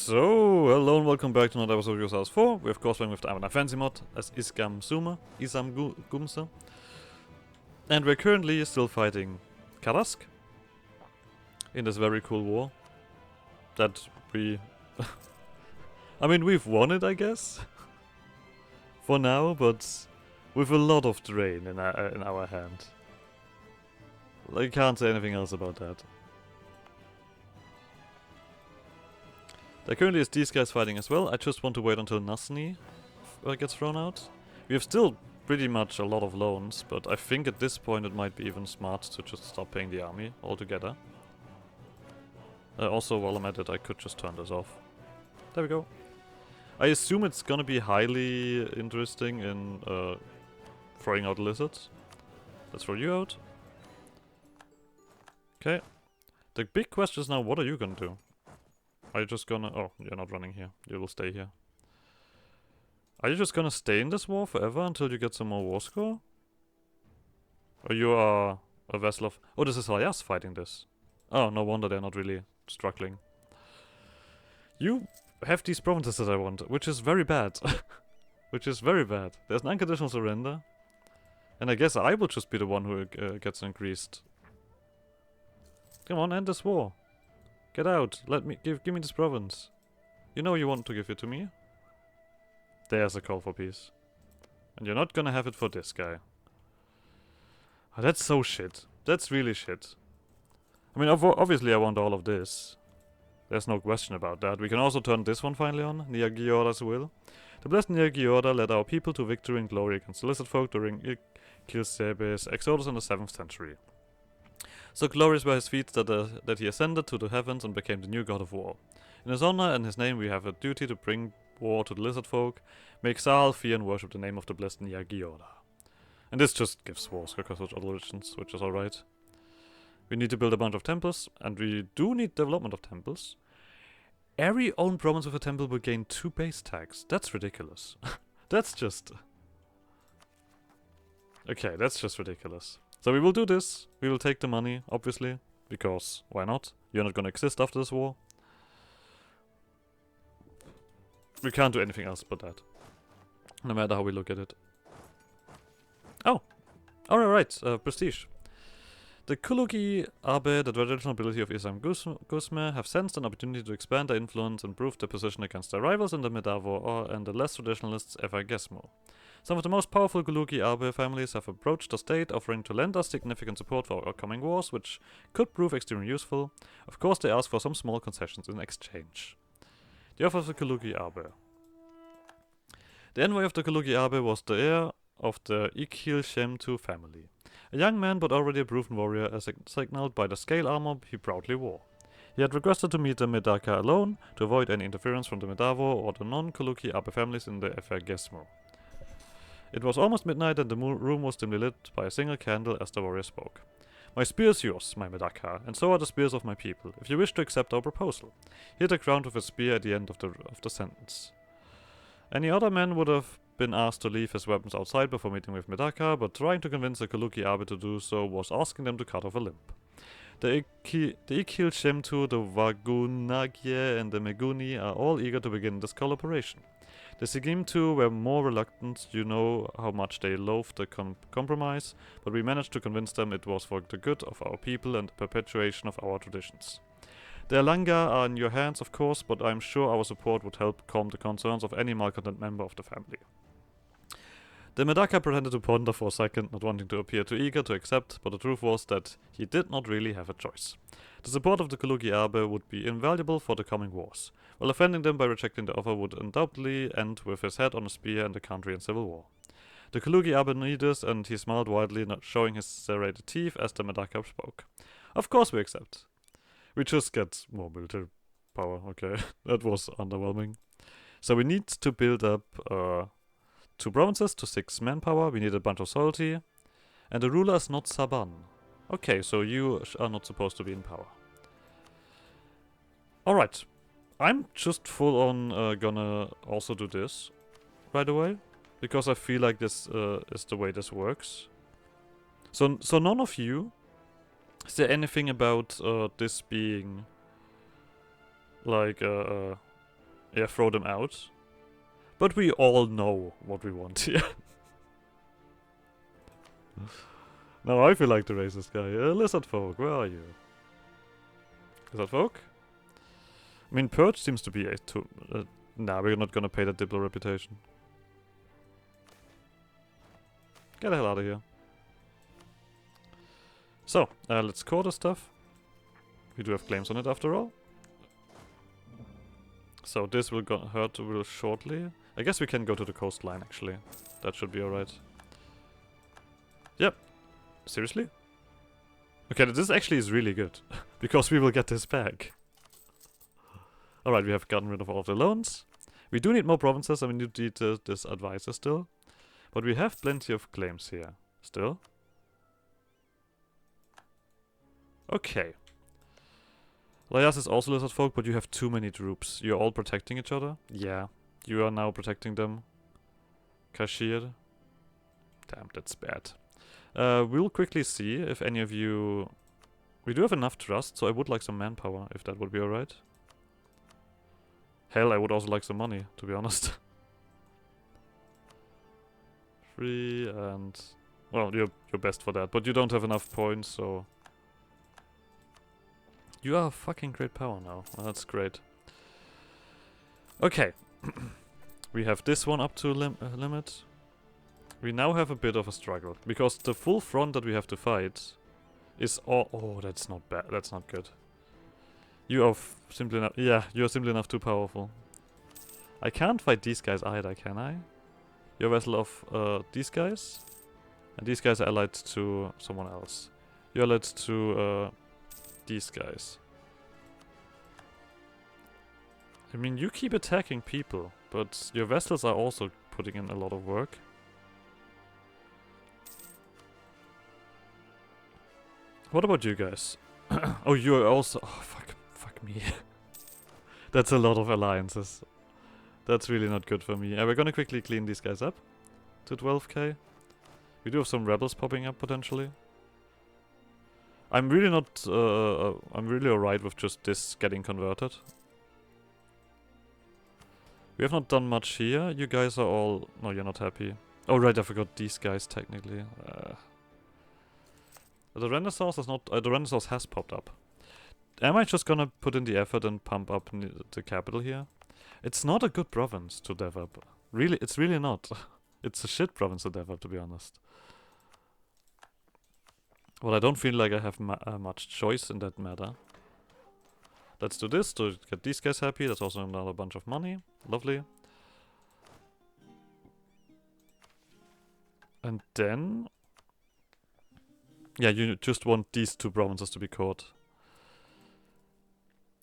So, hello and welcome back to another episode of Yourselves 4. We're of course playing with the Anbennar fancy mod as Isagumze. And we're currently still fighting Karask in this very cool war that we... I mean, we've won it, I guess, for now, but with a lot of drain in our hand. I can't say anything else about that. There currently is these guys fighting as well. I just want to wait until Nasni gets thrown out. We have still pretty much a lot of loans, but I think at this point it might be even smart to just stop paying the army altogether. Also, while I'm at it, I could just turn this off. There we go. I assume it's gonna be highly interesting in throwing out lizards. Let's throw you out. Okay. The big question is now, what are you gonna do? Are you just gonna... Oh, you're not running here. You will stay here. Are you just gonna stay in this war forever until you get some more war score? Or you are a vessel of... Oh, this is Hayas fighting this. Oh, no wonder they're not really struggling. You have these provinces that I want, which is very bad. Which is very bad. There's an unconditional surrender. And I guess I will just be the one who gets increased. Come on, end this war. Get out. Let me give me this province. You know you want to give it to me. There's a call for peace. And you're not gonna have it for this guy. Oh, that's so shit. That's really shit. I mean, obviously I want all of this. There's no question about that. We can also turn this one finally on. Niagiora's will. The blessed Niagiora led our people to victory and glory against the lizard folk during Ilkilsebe's exodus in the 7th century. So glorious were his feats that he ascended to the heavens and became the new god of war. In his honor and his name we have a duty to bring war to the lizard folk, make Sahal fear and worship the name of the blessed Niagiora. And this just gives wars across other religions, which is alright. We need to build a bunch of temples, and we do need development of temples. Every own province with a temple will gain 2 base tags. That's ridiculous. That's just... Okay, that's just ridiculous. So we will do this. We will take the money, obviously, because why not? You're not gonna exist after this war. We can't do anything else but that. No matter how we look at it. Oh! Alright, prestige. The Kulugi Abe, the traditional ability of Isagumze, have sensed an opportunity to expand their influence and prove their position against their rivals in the Medavo and the less traditionalists Isagumze. Some of the most powerful Kulugi Abe families have approached the state, offering to lend us significant support for our upcoming wars, which could prove extremely useful. Of course, they ask for some small concessions in exchange. The offer of the Kulugi Abe. The envoy of the Kulugi Abe was the heir of the Ikilshemtu family. A young man but already a proven warrior, as signaled by the scale armor he proudly wore. He had requested to meet the Medaka alone, to avoid any interference from the Medavo or the non-Kulugi Abe families in the Isagumze. It was almost midnight and the room was dimly lit by a single candle as the warrior spoke. My spear is yours, my Medaka, and so are the spears of my people, if you wish to accept our proposal. He hit the ground with his spear at the end of the sentence. Any other man would have been asked to leave his weapons outside before meeting with Medaka, but trying to convince the Kulugi Abe to do so was asking them to cut off a limb. The Ikilshemtu, the Wagunagye, and the Meguni are all eager to begin this collaboration. The Sigimtu were more reluctant, you know how much they loathed the compromise, but we managed to convince them it was for the good of our people and the perpetuation of our traditions. The Alanga are in your hands, of course, but I'm sure our support would help calm the concerns of any malcontent member of the family. The Medaka pretended to ponder for a second, not wanting to appear too eager to accept, but the truth was that he did not really have a choice. The support of the Kulugi Abe would be invaluable for the coming wars, while offending them by rejecting the offer would undoubtedly end with his head on a spear and the country in civil war. The Kulugi Abe knew this, and he smiled widely, not showing his serrated teeth as the Medaka spoke. Of course we accept. We just get more military power, okay. That was underwhelming. So we need to build up 2 provinces to 6 manpower, we need a bunch of soyalty, and the ruler is not Saban. Okay, so you are not supposed to be in power. Alright, I'm just full on gonna also do this right away, because I feel like this is the way this works. So none of you, is there anything about this being like Yeah, throw them out. But we all know what we want here. Now I feel like to raise this guy. Lizard folk, where are you? Lizard folk? I mean, Purge seems to be a nah, we're not gonna pay that Diplo reputation. Get the hell out of here. So, let's core the stuff. We do have claims on it after all. So this will hurt real shortly. I guess we can go to the coastline actually. That should be alright. Yep. Seriously? Okay, this actually is really good. Because we will get this back. Alright, we have gotten rid of all of the loans. We do need more provinces, and we need this advisor still. But we have plenty of claims here. Still. Okay. Layas is also lizard folk, but you have too many troops. You're all protecting each other? Yeah. You are now protecting them. Kashir. Damn, that's bad. We'll quickly see if any of you... We do have enough trust, so I would like some manpower, if that would be alright. Hell, I would also like some money, to be honest. 3 and... Well, you're best for that, but you don't have enough points, so... You are fucking great power now. Well, that's great. Okay. We have this one up to limit. We now have a bit of a struggle, because the full front that we have to fight is all... Oh, that's not bad. That's not good. You are simply not... Yeah, you are simply enough too powerful. I can't fight these guys either, can I? You're a vessel of these guys. And these guys are allied to someone else. You're allied to these guys. I mean, you keep attacking people, but your vessels are also putting in a lot of work. What about you guys? Oh, you're also... Oh, fuck me. That's a lot of alliances. That's really not good for me. We're gonna quickly clean these guys up to 12k. We do have some rebels popping up potentially. I'm really not... I'm really alright with just this getting converted. We have not done much here. You guys are all... No, you're not happy. Oh right, I forgot these guys technically. The Renaissance is not... the Renaissance has popped up. Am I just gonna put in the effort and pump up the capital here? It's not a good province to develop. Really, it's really not. It's a shit province to develop, to be honest. Well, I don't feel like I have much choice in that matter. Let's do this to get these guys happy. That's also another bunch of money. Lovely. And then... Yeah, you just want these two provinces to be caught.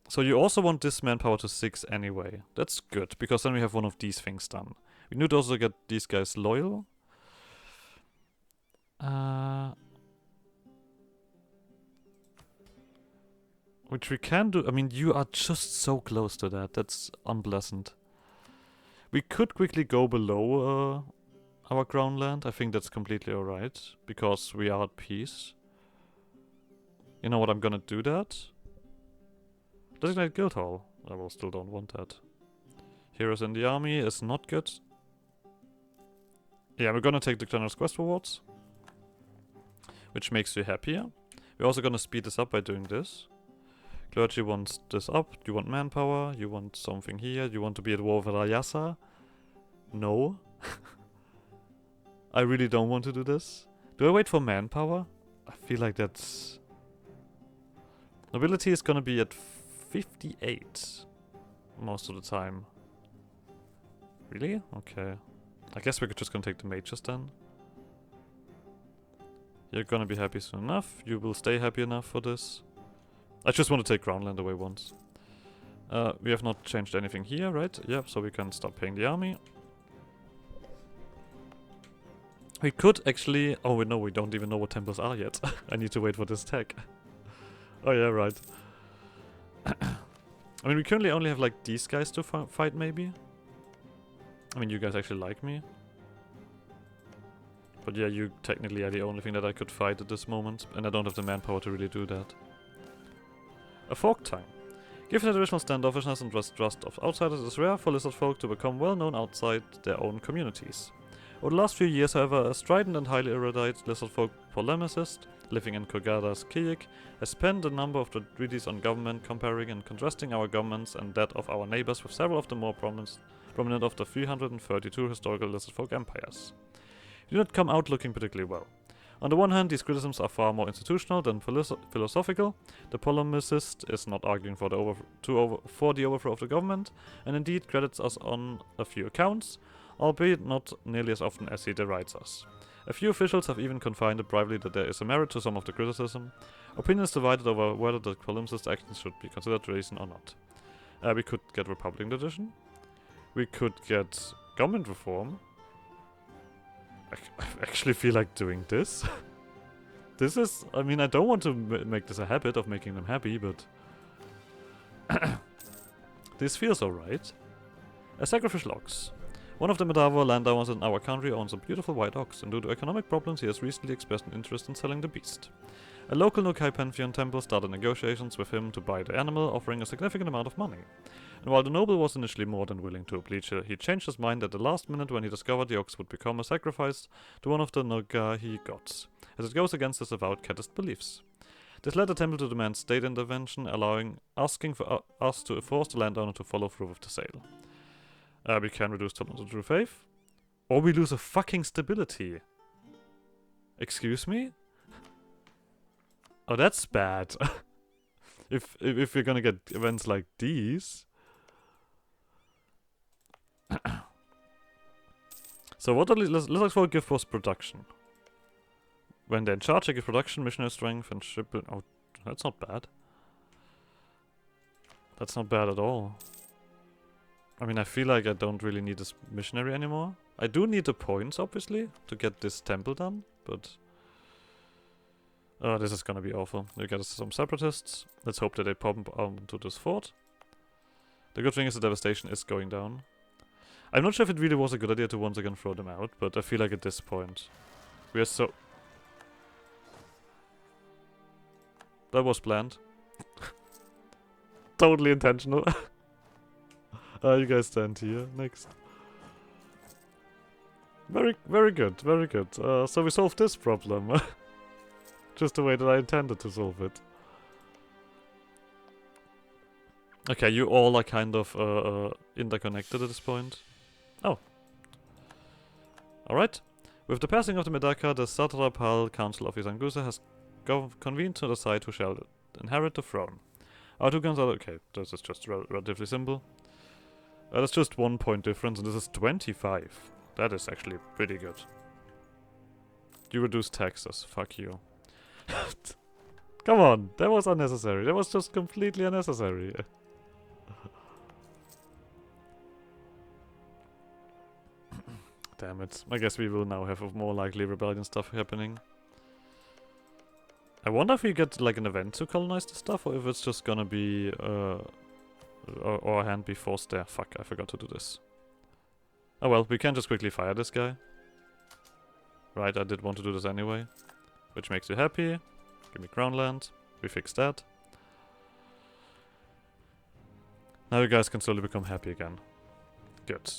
So you also want this manpower to 6 anyway. That's good, because then we have one of these things done. We need to also get these guys loyal. Which we can do. I mean, you are just so close to that. That's unpleasant. We could quickly go below our ground land. I think that's completely alright, because we are at peace. You know what, I'm gonna do that. Designate guild hall. I will still don't want that. Heroes in the army is not good. Yeah, we're gonna take the generous quest rewards, which makes you happier. We're also gonna speed this up by doing this. Clergy wants this up. You want manpower. You want something here. You want to be at war with Rayasa. No. I really don't want to do this. Do I wait for manpower? I feel like that's... Nobility is gonna be at 58 most of the time. Really? Okay. I guess we're just gonna take the mages then. You're gonna be happy soon enough. You will stay happy enough for this. I just want to take Groundland away once. We have not changed anything here, right? Yep, so we can stop paying the army. We could actually... Oh, no, we don't even know what temples are yet. I need to wait for this tech. Oh, yeah, right. I mean, we currently only have, like, these guys to fight, maybe? I mean, you guys actually like me. But yeah, you technically are the only thing that I could fight at this moment. And I don't have the manpower to really do that. A fork time. Given the traditional standoffishness and distrust of outsiders, it is rare for lizard folk to become well known outside their own communities. Over the last few years, however, a strident and highly erudite lizard folk polemicist living in Kogada's Kiyik has penned a number of treatises on government, comparing and contrasting our governments and that of our neighbors with several of the more prominent of the 332 historical lizard folk empires. They do not come out looking particularly well. On the one hand, these criticisms are far more institutional than philosophical. The polemicist is not arguing for the overthrow of the government, and indeed credits us on a few accounts, albeit not nearly as often as he derides us. A few officials have even confided privately that there is a merit to some of the criticism. Opinions divided over whether the polemicist's actions should be considered treason or not. We could get Republican edition. We could get government reform. I actually feel like doing this. This is... I mean, I don't want to make this a habit of making them happy, but... this feels alright. A sacrificial ox. One of the Medavo landowners in our country owns a beautiful white ox, and due to economic problems he has recently expressed an interest in selling the beast. A local Nukai Pantheon temple started negotiations with him to buy the animal, offering a significant amount of money. And while the noble was initially more than willing to oblige, he changed his mind at the last minute when he discovered the ox would become a sacrifice to one of the Nogahi gods, as it goes against his avowed Kedist beliefs. This led the temple to demand state intervention, asking for us to force the landowner to follow through with the sale. We can reduce tolerance to true faith, or we lose a fucking stability. Excuse me? Oh, that's bad. if we're gonna get events like these. So what do lizard folk give post production? When they're in charge, they give production, missionary strength, and ship. Oh, that's not bad. That's not bad at all. I mean, I feel like I don't really need this missionary anymore. I do need the points, obviously, to get this temple done, but... oh, this is gonna be awful. We get some separatists. Let's hope that they pump onto this fort. The good thing is the devastation is going down. I'm not sure if it really was a good idea to once again throw them out, but I feel like at this point... we are so... that was planned. Totally intentional. You guys stand here. Next. Very good, very good. So we solved this problem. Just the way that I intended to solve it. Okay, you all are kind of interconnected at this point. Oh. Alright. With the passing of the Medaka, the Satrapal Council of Isagumze has convened to decide who shall inherit the throne. Our two guns are... okay, this is just relatively simple. That's just 1 point difference, and this is 25. That is actually pretty good. You reduce taxes. Fuck you. Come on, that was unnecessary. That was just completely unnecessary. Damn it. I guess we will now have a more likely rebellion stuff happening. I wonder if we get like an event to colonize the stuff, or if it's just gonna be or a hand be forced there. Fuck, I forgot to do this. Oh well, we can just quickly fire this guy. Right, I did want to do this anyway. Which makes you happy. Give me crown land. We fixed that. Now you guys can slowly become happy again. Good.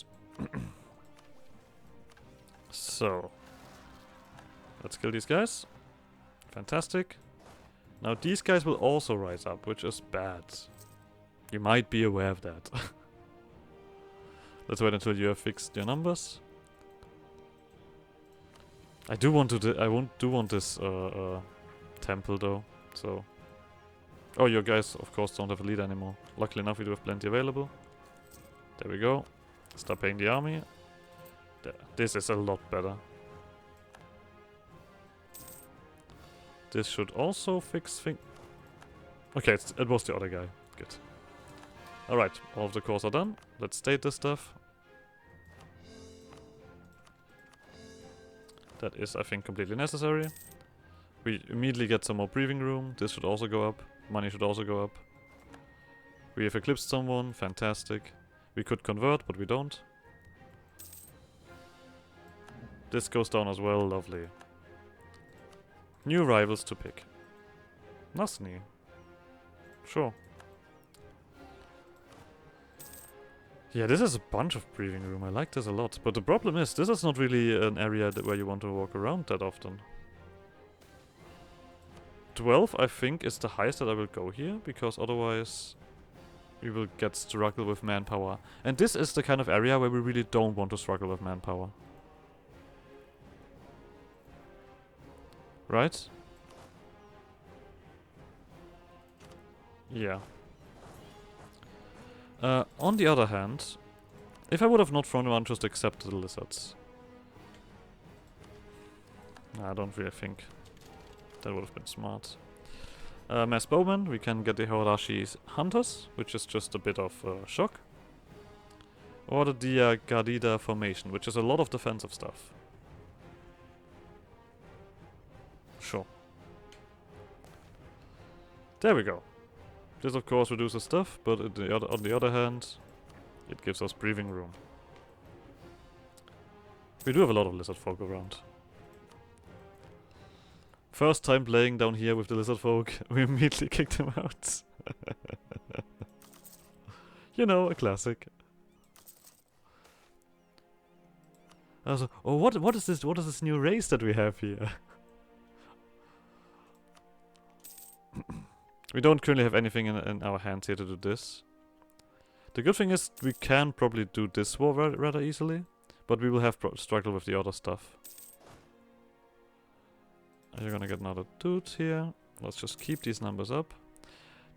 So. Let's kill these guys. Fantastic. Now these guys will also rise up, which is bad. You might be aware of that. Let's wait until you have fixed your numbers. I do want to. I want this temple though. So. Oh, your guys, of course, don't have a leader anymore. Luckily enough, we do have plenty available. There we go. Start paying the army. There. This is a lot better. This should also fix things. Okay, it was the other guy. Good. Alright, all of the cores are done. Let's state this stuff. That is, I think, completely necessary. We immediately get some more breathing room. This should also go up. Money should also go up. We have eclipsed someone. Fantastic. We could convert, but we don't. This goes down as well. Lovely. New rivals to pick. Nasni. Sure. Yeah, this is a bunch of breathing room. I like this a lot. But the problem is, this is not really an area where you want to walk around that often. 12, I think, is the highest that I will go here, because otherwise we will get struggle with manpower. And this is the kind of area where we really don't want to struggle with manpower. Right? Yeah. On the other hand, if I would have not thrown around, just accepted the lizards. I don't really think that would have been smart. Mass Bowman, we can get the Horashi's Hunters, which is just a bit of shock. Or the Diagadida Formation, which is a lot of defensive stuff. Sure. There we go. This of course reduces stuff, but on the other hand, it gives us breathing room. We do have a lot of lizard folk around. First time playing down here with the lizard folk, we immediately kicked them out. You know, a classic. Also, oh, what is this? What is this new race that we have here? We don't currently have anything in our hands here to do this. The good thing is we can probably do this war rather easily, but we will have struggle with the other stuff. You're gonna get another dude here. Let's just keep these numbers up.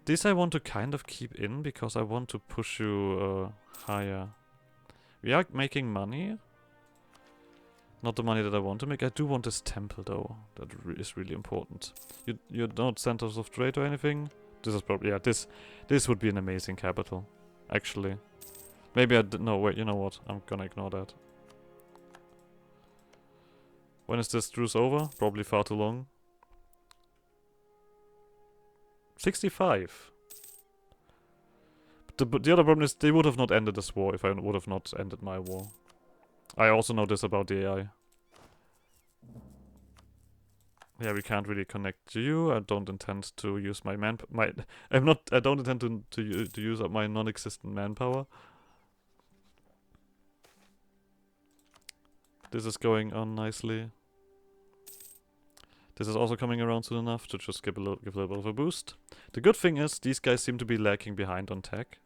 This I want to kind of keep in because I want to push you higher. We are making money. Not the money that I want to make. I do want this temple though. That is really important. You're not centers of trade or anything. This is probably, yeah, this would be an amazing capital. Actually. Maybe no, wait, you know what? I'm gonna ignore that. When is this truce over? Probably far too long. 65. But the other problem is they would have not ended this war if I would have not ended my war. I also know this about the AI. Yeah, we can't really connect to you. I don't intend to use my I don't intend to use up my non-existent manpower. This is going on nicely. This is also coming around soon enough to just give a little bit of a boost. The good thing is these guys seem to be lagging behind on tech.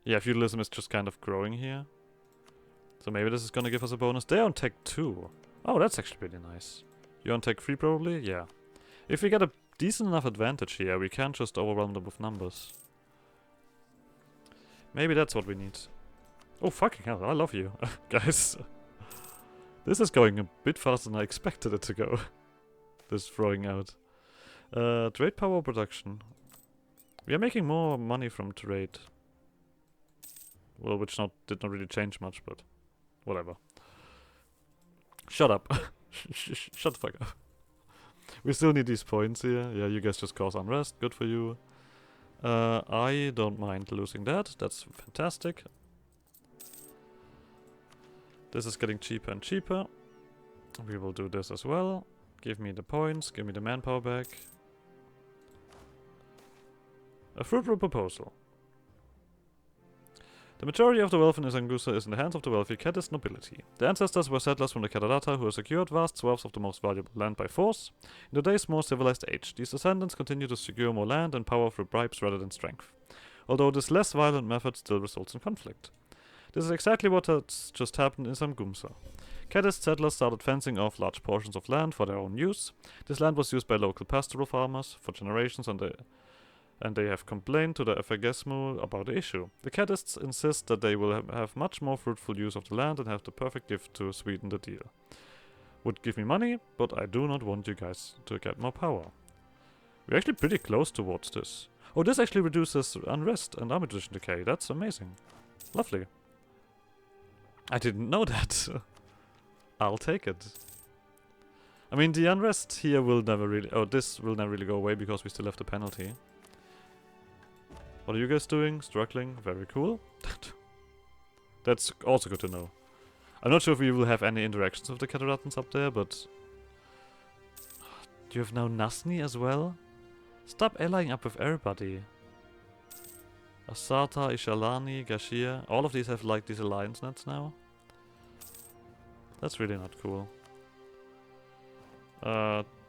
Yeah, feudalism is just kind of growing here. So maybe this is gonna give us a bonus. They're on tech 2. Oh, that's actually pretty nice. You're on tech 3 probably? Yeah. If we get a decent enough advantage here, we can't just overwhelm them with numbers. Maybe that's what we need. Oh, fucking hell, I love you, guys. This is going a bit faster than I expected it to go. This throwing out. Trade power production. We are making more money from trade. Well, which did not really change much, but whatever. Shut up. Shut the fuck up. We still need these points here. Yeah, you guys just cause unrest. Good for you. I don't mind losing that. That's fantastic. This is getting cheaper and cheaper. We will do this as well. Give me the points. Give me the manpower back. A fruitful proposal. The majority of the wealth in Isagumze is in the hands of the wealthy Kedist nobility. The ancestors were settlers from the Kadarata who secured vast swaths of the most valuable land by force. In today's more civilized age, these descendants continue to secure more land and power through bribes rather than strength. Although this less violent method still results in conflict. This is exactly what has just happened in Isagumze. Kedist settlers started fencing off large portions of land for their own use. This land was used by local pastoral farmers for generations and they have complained to the Efegesmu about the issue. The Kedists insist that they will have much more fruitful use of the land and have the perfect gift to sweeten the deal. Would give me money, but I do not want you guys to get more power. We're actually pretty close towards this. Oh, this actually reduces unrest and army tradition decay. That's amazing. Lovely. I didn't know that. I'll take it. I mean, the unrest here will never really... Oh, this will never really go away because we still have the penalty. What are you guys doing? Struggling? Very cool. That's also good to know. I'm not sure if we will have any interactions with the Kataratans up there, but... Do you have now Nasni as well? Stop allying up with everybody. Asata, Ishalani, Gashia. All of these have like these alliance nets now. That's really not cool.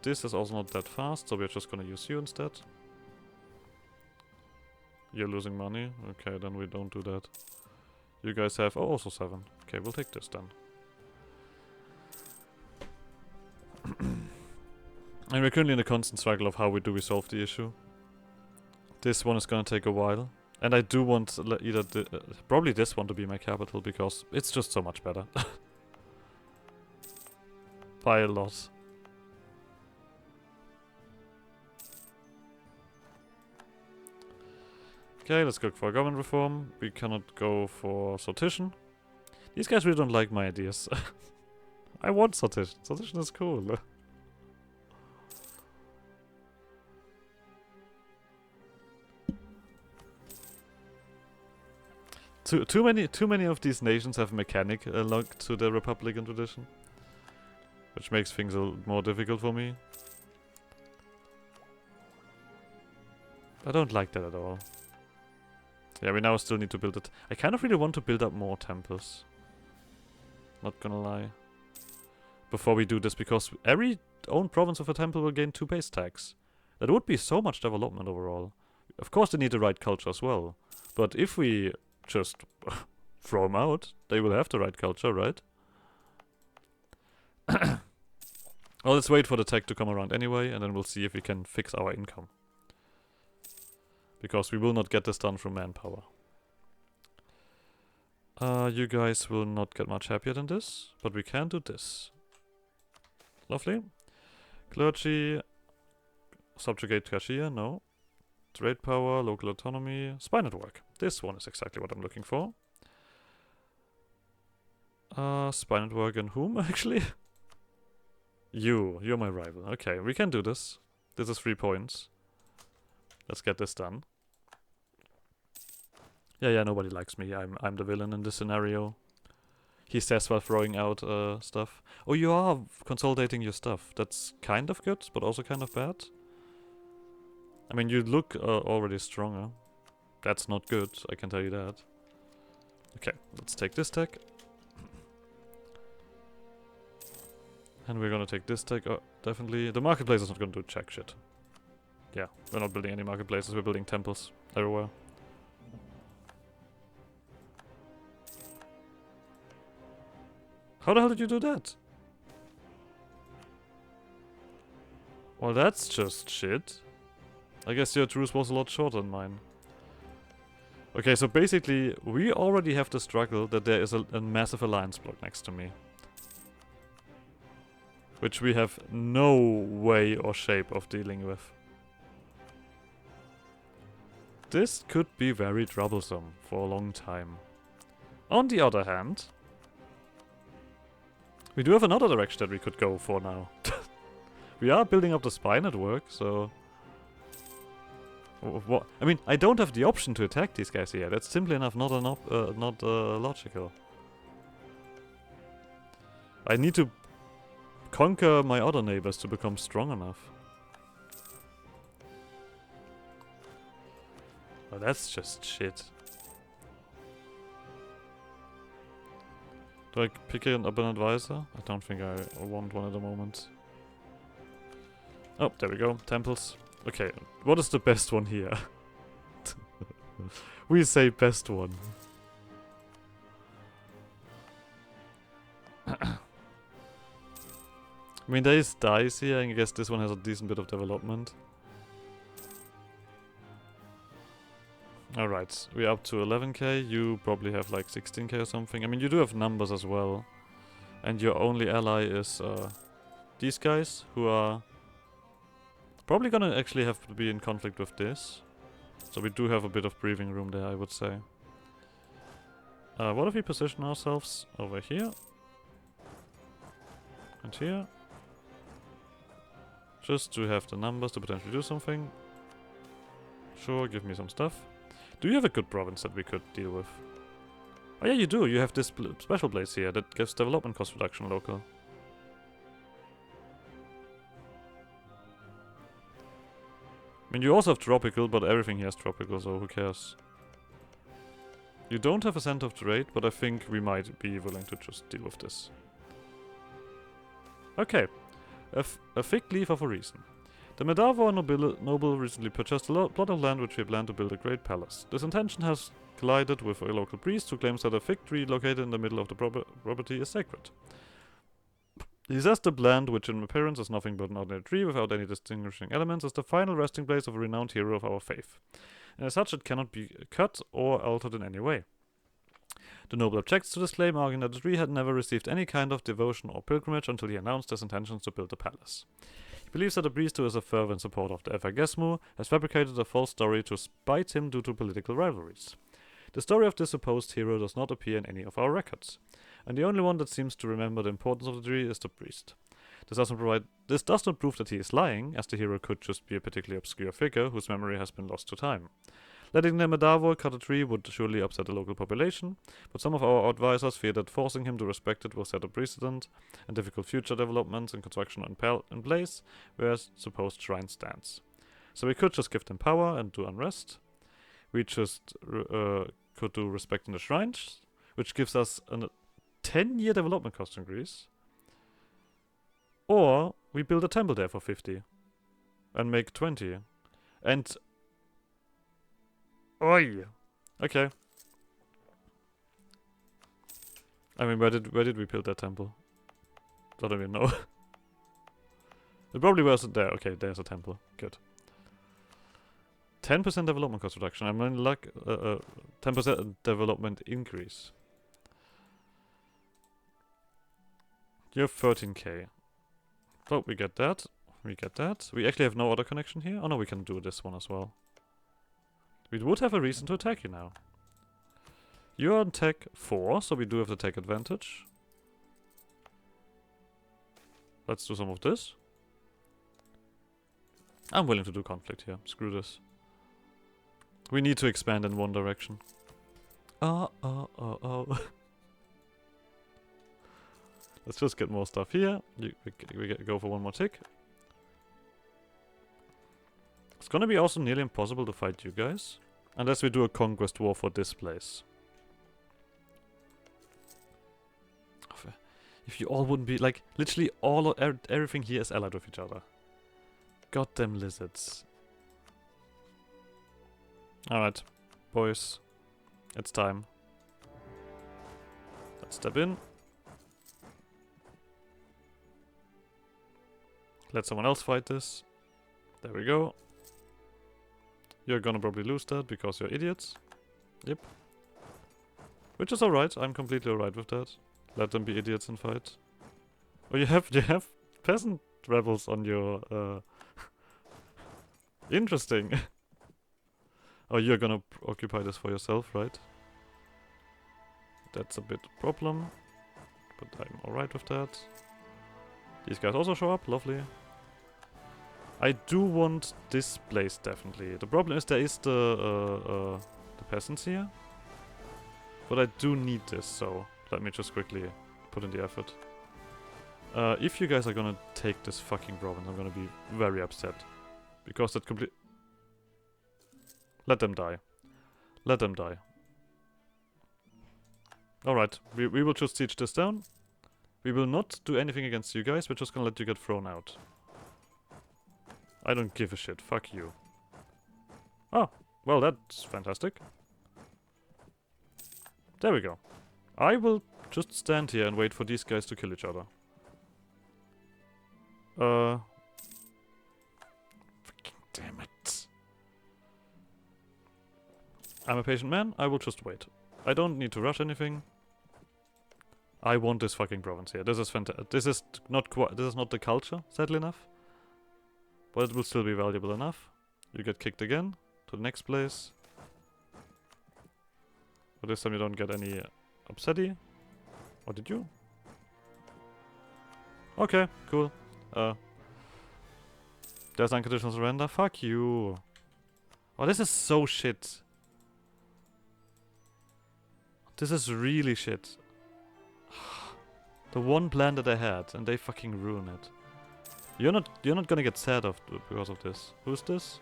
This is also not that fast, so we're just gonna use you instead. You're losing money? Okay, then we don't do that. You guys have also 7. Okay, we'll take this then. And we're currently in a constant struggle of how we do resolve the issue. This one is gonna take a while. And I do want either probably this one to be my capital, because it's just so much better. By a lot. Okay, let's go for government reform. We cannot go for sortition. These guys really don't like my ideas. I want sortition. Sortition is cool. Too many of these nations have mechanic locked to the Republican tradition, which makes things a little more difficult for me. I don't like that at all. Yeah, we now still need to build it. I kind of really want to build up more temples. Not gonna lie. Before we do this, because every own province of a temple will gain 2 base tax. That would be so much development overall. Of course they need the right culture as well. But if we just throw them out, they will have the right culture, right? Well, let's wait for the tech to come around anyway, and then we'll see if we can fix our income. Because we will not get this done through manpower. You guys will not get much happier than this, but we can do this. Lovely. Clergy, subjugate Kashia, no. Trade power, local autonomy, spy network. This one is exactly what I'm looking for. Spy network and whom, actually? You're my rival. Okay, we can do this. This is 3 points. Let's get this done. Yeah, nobody likes me. I'm the villain in this scenario. He says while throwing out stuff. Oh, you are consolidating your stuff. That's kind of good, but also kind of bad. I mean, you look already stronger. That's not good, I can tell you that. Okay, let's take this tech. And we're gonna take this tech, definitely. The marketplace is not gonna do jack shit. Yeah, we're not building any marketplaces, we're building temples everywhere. How the hell did you do that? Well, that's just shit. I guess your truce was a lot shorter than mine. Okay, so basically, we already have the struggle that there is a massive alliance block next to me. Which we have no way or shape of dealing with. This could be very troublesome for a long time. On the other hand, we do have another direction that we could go for now. We are building up the spy network, so... What? I mean, I don't have the option to attack these guys here. That's simply enough not logical. I need to conquer my other neighbors to become strong enough. Oh, that's just shit. Do I pick up an advisor? I don't think I want one at the moment. Oh, there we go. Temples. Okay, what is the best one here? We say best one. I mean, there is dice here, and I guess this one has a decent bit of development. Alright, we're up to 11k, you probably have like 16k or something. I mean, you do have numbers as well. And your only ally is these guys, who are probably gonna actually have to be in conflict with this. So we do have a bit of breathing room there, I would say. What if we position ourselves over here? And here? Just to have the numbers to potentially do something. Sure, give me some stuff. Do you have a good province that we could deal with? Oh yeah, you do. You have this special place here that gives development cost reduction local. I mean, you also have tropical, but everything here is tropical, so who cares? You don't have a center of trade, but I think we might be willing to just deal with this. Okay. A fig leaf of a reason. The Medavor noble recently purchased a plot of land which we plan to build a great palace. This intention has collided with a local priest who claims that a fig tree located in the middle of the property is sacred. He says the land, which in appearance is nothing but an ordinary tree without any distinguishing elements, is the final resting place of a renowned hero of our faith. And as such, it cannot be cut or altered in any way. The noble objects to this claim, arguing that the tree had never received any kind of devotion or pilgrimage until he announced his intentions to build the palace. He believes that the priest, who is a fervent supporter of the Evagesmu, has fabricated a false story to spite him due to political rivalries. The story of this supposed hero does not appear in any of our records, and the only one that seems to remember the importance of the tree is the priest. This does not prove that he is lying, as the hero could just be a particularly obscure figure whose memory has been lost to time. Letting the Medavor cut a tree would surely upset the local population, but some of our advisors fear that forcing him to respect it will set a precedent and difficult future developments and construction in place where a supposed shrine stands. So we could just give them power and do unrest. We just could do respect in the shrines, which gives us a 10-year development cost increase. Or we build a temple there for 50 and make 20. And oi! Okay. I mean, where did we build that temple? I don't even know. It probably wasn't there. Okay, there's a temple. Good. 10% development cost reduction. I'm in luck. 10% development increase. You have 13k. Oh, we get that. We get that. We actually have no other connection here. Oh no, we can do this one as well. We would have a reason to attack you now. You're on tech 4, so we do have the tech advantage. Let's do some of this. I'm willing to do conflict here. Screw this. We need to expand in one direction. Oh. Let's just get more stuff here. We go for one more tick. It's gonna be also nearly impossible to fight you guys. Unless we do a conquest war for this place. If you all wouldn't be, like, literally everything here is allied with each other. Goddamn lizards. Alright, boys. It's time. Let's step in. Let someone else fight this. There we go. You're gonna probably lose that because you're idiots. Yep. Which is alright. I'm completely alright with that. Let them be idiots and fight. Oh, you have peasant rebels on your Interesting. Oh, you're gonna occupy this for yourself, right? That's a bit of a problem. But I'm alright with that. These guys also show up, lovely. I do want this place, definitely. The problem is there is the peasants here. But I do need this, so let me just quickly put in the effort. If you guys are gonna take this fucking province, I'm gonna be very upset. Because that complete... Let them die. Let them die. Alright, we will just siege this down. We will not do anything against you guys, we're just gonna let you get thrown out. I don't give a shit, fuck you. Oh, well that's fantastic. There we go. I will just stand here and wait for these guys to kill each other. Fucking damn it. I'm a patient man, I will just wait. I don't need to rush anything. I want this fucking province here. This is fantastic. This is not the culture, sadly enough. But it will still be valuable enough. You get kicked again to the next place. But this time you don't get any upsetty. Or did you? Okay, cool. There's unconditional surrender. Fuck you. Oh, this is so shit. This is really shit. The one plan that I had, and they fucking ruin it. You're not gonna get sad because of this. Who's this?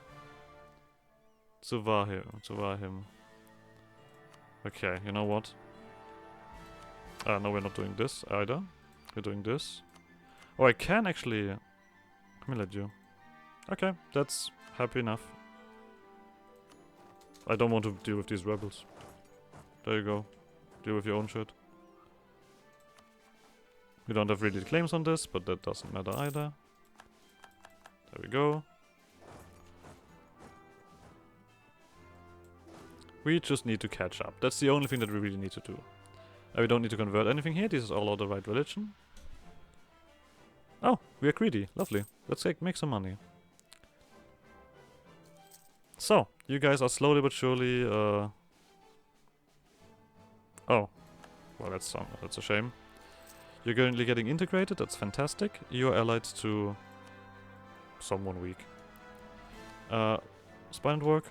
Tsuvahim. Okay, you know what? No, we're not doing this either. We're doing this. Oh, I can actually... Let me let you. Okay, that's happy enough. I don't want to deal with these rebels. There you go. Deal with your own shit. We don't have really claims on this, but that doesn't matter either. There we go. We just need to catch up. That's the only thing that we really need to do. We don't need to convert anything here. This is all of the right religion. Oh, we are greedy. Lovely. Let's make some money. So, you guys are slowly but surely... Oh. Well, that's a shame. You're currently getting integrated. That's fantastic. You're allied to... someone weak. Spine work.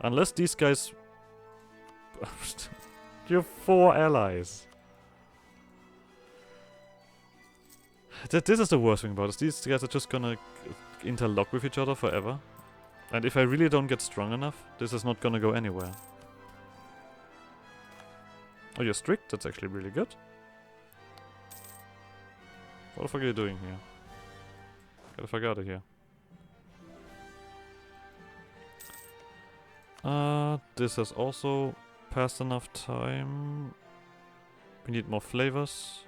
Unless these guys... You have 4 allies. This is the worst thing about this. These guys are just gonna interlock with each other forever. And if I really don't get strong enough, this is not gonna go anywhere. Oh, you're strict? That's actually really good. What the fuck are you doing here? Get the fuck out of here. This has also passed enough time. We need more flavors.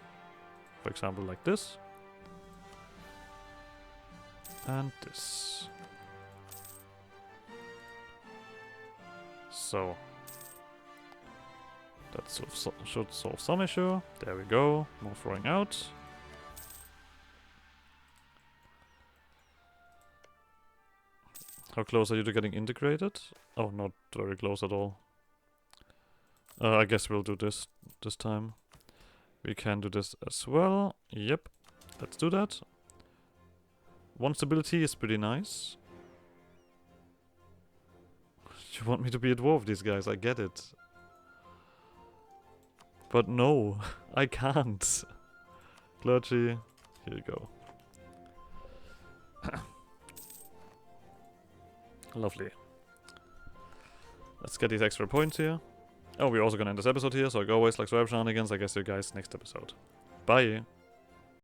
For example, like this. And this. So. That should solve some issue. There we go. More throwing out. How close are you to getting integrated? Oh, not very close at all. I guess we'll do this time. We can do this as well. Yep. Let's do that. One stability is pretty nice. You want me to be a dwarf, these guys, I get it. But no, I can't. Clergy, here you go. Lovely. Let's get these extra points here. Oh, we're also gonna end this episode here, so like always, like subscribe, shenanigans. I guess you guys next episode. Bye!